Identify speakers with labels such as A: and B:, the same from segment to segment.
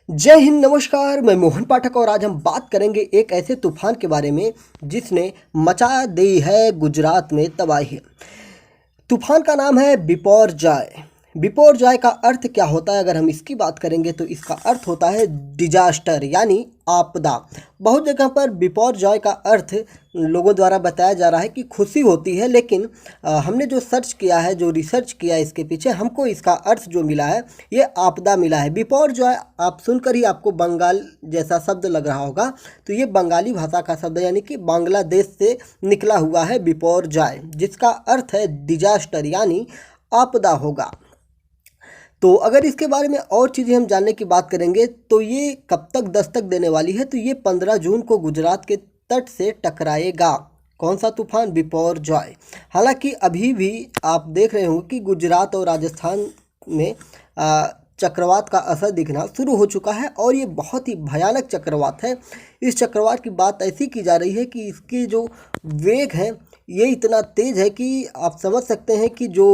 A: जय हिंद, नमस्कार। मैं मोहन पाठक और आज हम बात करेंगे एक ऐसे तूफान के बारे में जिसने मचा दी है गुजरात में तबाही। तूफान का नाम है बिपौरजॉय। बिपौरजॉय का अर्थ क्या होता है? अगर हम इसकी बात करेंगे तो इसका अर्थ होता है डिजास्टर यानी आपदा। बहुत जगह पर बिपौरजॉय का अर्थ लोगों द्वारा बताया जा रहा है कि खुशी होती है, लेकिन हमने जो सर्च किया है, जो रिसर्च किया है इसके पीछे, हमको इसका अर्थ जो मिला है ये आपदा मिला है। बिपौरजॉय आप सुनकर ही आपको बंगाल जैसा शब्द लग रहा होगा, तो ये बंगाली भाषा का शब्द है, यानी कि बांग्लादेश से निकला हुआ है बिपौरजॉय, जिसका अर्थ है डिजास्टर यानी आपदा होगा। तो अगर इसके बारे में और चीज़ें हम जानने की बात करेंगे तो ये कब तक दस्तक देने वाली है, तो ये 15 जून को गुजरात के तट से टकराएगा। कौन सा तूफान? बिपौरजॉय। हालांकि अभी भी आप देख रहे होंगे कि गुजरात और राजस्थान में चक्रवात का असर दिखना शुरू हो चुका है और ये बहुत ही भयानक चक्रवात है। इस चक्रवात की बात ऐसी की जा रही है कि इसके जो वेग हैं ये इतना तेज़ है कि आप समझ सकते हैं कि जो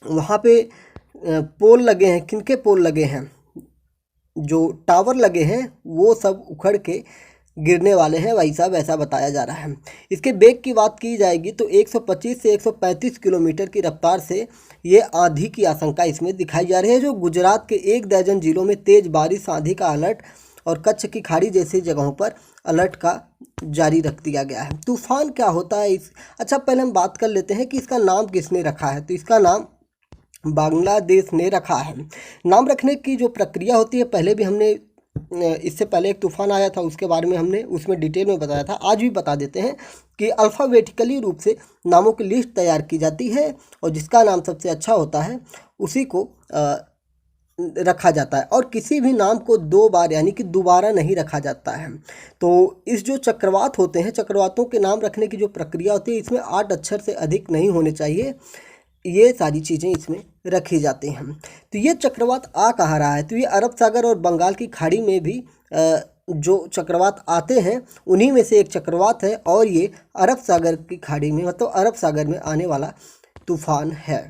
A: वहाँ पे पोल लगे हैं, किनके पोल लगे हैं, जो टावर लगे हैं वो सब उखड़ के गिरने वाले हैं, भाई साहब, ऐसा बताया जा रहा है। इसके वेग की बात की जाएगी तो 125 से 135 किलोमीटर की रफ्तार से ये आंधी की आशंका इसमें दिखाई जा रही है, जो गुजरात के 1 दर्जन जिलों में तेज़ बारिश, आंधी का अलर्ट और कच्छ की खाड़ी जैसी जगहों पर अलर्ट का जारी रख दिया गया है। तूफान क्या होता है अच्छा पहले हम बात कर लेते हैं कि इसका नाम किसने रखा है। तो इसका नाम बांग्लादेश ने रखा है। नाम रखने की जो प्रक्रिया होती है, पहले भी हमने इससे पहले एक तूफान आया था, उसके बारे में हमने उसमें डिटेल में बताया था। आज भी बता देते हैं कि अल्फ़ाबेटिकली रूप से नामों की लिस्ट तैयार की जाती है और जिसका नाम सबसे अच्छा होता है उसी को रखा जाता है, और किसी भी नाम को 2 बार यानी कि दोबारा नहीं रखा जाता है। तो इस जो चक्रवात होते हैं, चक्रवातों के नाम रखने की जो प्रक्रिया होती है, इसमें 8 अक्षर से अधिक नहीं होने चाहिए। ये सारी चीज़ें इसमें रखी जाती हैं। तो ये चक्रवात आ कहाँ रहा है? तो ये अरब सागर और बंगाल की खाड़ी में भी जो चक्रवात आते हैं उन्हीं में से एक चक्रवात है, और ये अरब सागर की खाड़ी में, मतलब अरब सागर में आने वाला तूफान है।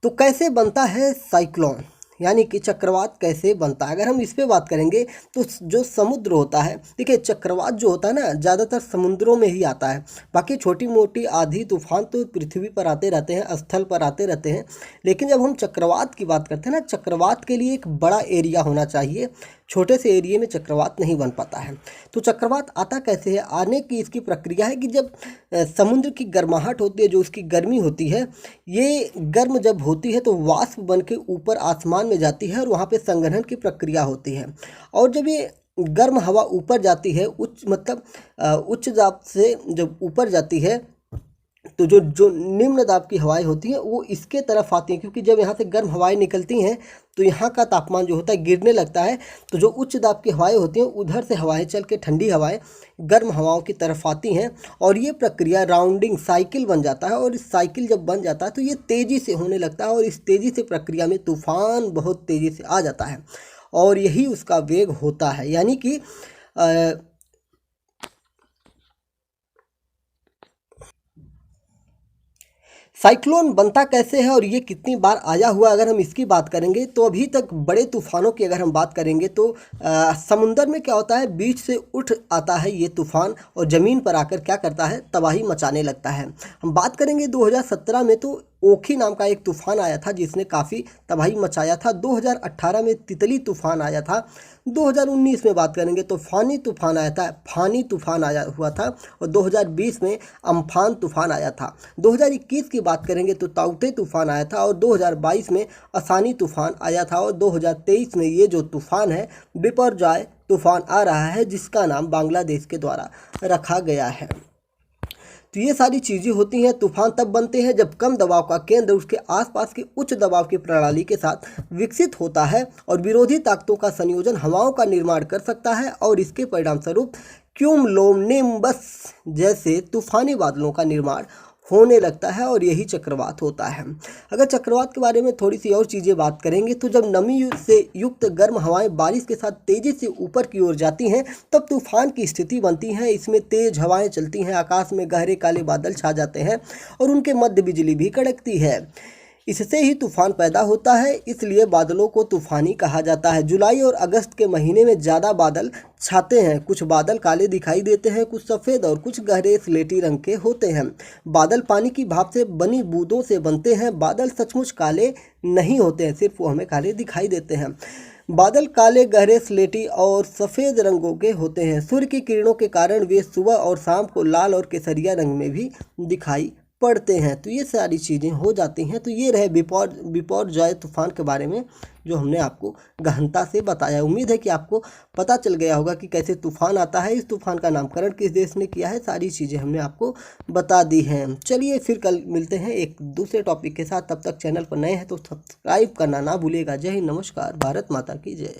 A: तो कैसे बनता है साइक्लोन, यानी कि चक्रवात कैसे बनता है? अगर हम इस पे बात करेंगे तो जो समुद्र होता है, देखिए चक्रवात जो होता है ना, ज़्यादातर समुद्रों में ही आता है। बाकी छोटी मोटी आंधी तूफान तो पृथ्वी पर आते रहते हैं, स्थल पर आते रहते हैं, लेकिन जब हम चक्रवात की बात करते हैं ना, चक्रवात के लिए एक बड़ा एरिया होना चाहिए। छोटे से एरिया में चक्रवात नहीं बन पाता है। तो चक्रवात आता कैसे है? आने की इसकी प्रक्रिया है कि जब समुद्र की गर्माहट होती है, जो उसकी गर्मी होती है, ये गर्म जब होती है तो वाष्प बन के ऊपर आसमान में जाती है और वहाँ पे संघनन की प्रक्रिया होती है। और जब ये गर्म हवा ऊपर जाती है, उच्च दाब से जब ऊपर जाती है, तो जो जो निम्न दाब की हवाएं होती हैं वो इसके तरफ आती हैं, क्योंकि जब यहाँ से गर्म हवाएं निकलती हैं तो यहाँ का तापमान जो होता है गिरने लगता है। तो जो उच्च दाब की हवाएं होती हैं उधर से हवाएं चल के ठंडी हवाएं गर्म हवाओं की तरफ आती हैं, और ये प्रक्रिया राउंडिंग साइकिल बन जाता है। और इस साइकिल जब बन जाता है तो ये तेज़ी से होने लगता है, और इस तेज़ी से प्रक्रिया में तूफान बहुत तेज़ी से आ जाता है, और यही उसका वेग होता है। यानी कि साइक्लोन बनता कैसे है और ये कितनी बार आया हुआ, अगर हम इसकी बात करेंगे तो अभी तक बड़े तूफानों की अगर हम बात करेंगे तो समुंदर में क्या होता है, बीच से उठ आता है ये तूफान और ज़मीन पर आकर क्या करता है, तबाही मचाने लगता है। हम बात करेंगे 2017 में तो ओखी नाम का एक तूफान आया था जिसने काफ़ी तबाही मचाया था। 2018 में तितली तूफान आया था। 2019 में बात करेंगे तो फानी तूफान आया था, फानी तूफान आया हुआ था, और 2020 में अम्फान तूफान आया था। 2021 की बात करेंगे तो ताउते तूफान आया था, और 2022 में असानी तूफान आया था, और 2023 में ये जो तूफान है बिपरजॉय तूफान आ रहा है, जिसका नाम बांग्लादेश के द्वारा रखा गया है। तो ये सारी चीज़ें होती हैं। तूफान तब बनते हैं जब कम दबाव का केंद्र उसके आसपास की उच्च दबाव की प्रणाली के साथ विकसित होता है और विरोधी ताकतों का संयोजन हवाओं का निर्माण कर सकता है, और इसके परिणामस्वरूप क्यूमुलोनिम्बस जैसे तूफानी बादलों का निर्माण होने लगता है, और यही चक्रवात होता है। अगर चक्रवात के बारे में थोड़ी सी और चीज़ें बात करेंगे तो जब नमी से युक्त गर्म हवाएं बारिश के साथ तेज़ी से ऊपर की ओर जाती हैं तब तूफान की स्थिति बनती है। इसमें तेज़ हवाएं चलती हैं, आकाश में गहरे काले बादल छा जाते हैं और उनके मध्य बिजली भी कड़कती है। इससे ही तूफान पैदा होता है, इसलिए बादलों को तूफानी कहा जाता है। जुलाई और अगस्त के महीने में ज़्यादा बादल छाते हैं। कुछ बादल काले दिखाई देते हैं, कुछ सफ़ेद और कुछ गहरे स्लेटी रंग के होते हैं। बादल पानी की भाप से बनी बूंदों से बनते हैं। बादल सचमुच काले नहीं होते हैं, सिर्फ वो हमें काले दिखाई देते हैं। बादल काले, गहरे स्लेटी और सफ़ेद रंगों के होते हैं। सूर्य की किरणों के कारण वे सुबह और शाम को लाल और केसरिया रंग में भी दिखाई पड़ते हैं। तो ये सारी चीज़ें हो जाती हैं। तो ये रहे बिपौरजॉय तूफान के बारे में जो हमने आपको गहनता से बताया। उम्मीद है कि आपको पता चल गया होगा कि कैसे तूफान आता है, इस तूफान का नामकरण किस देश ने किया है, सारी चीज़ें हमने आपको बता दी हैं। चलिए फिर कल मिलते हैं एक दूसरे टॉपिक के साथ। तब तक चैनल पर नए हैं तो सब्सक्राइब करना ना भूलिएगा। जय हिंद, नमस्कार, भारत माता की जय।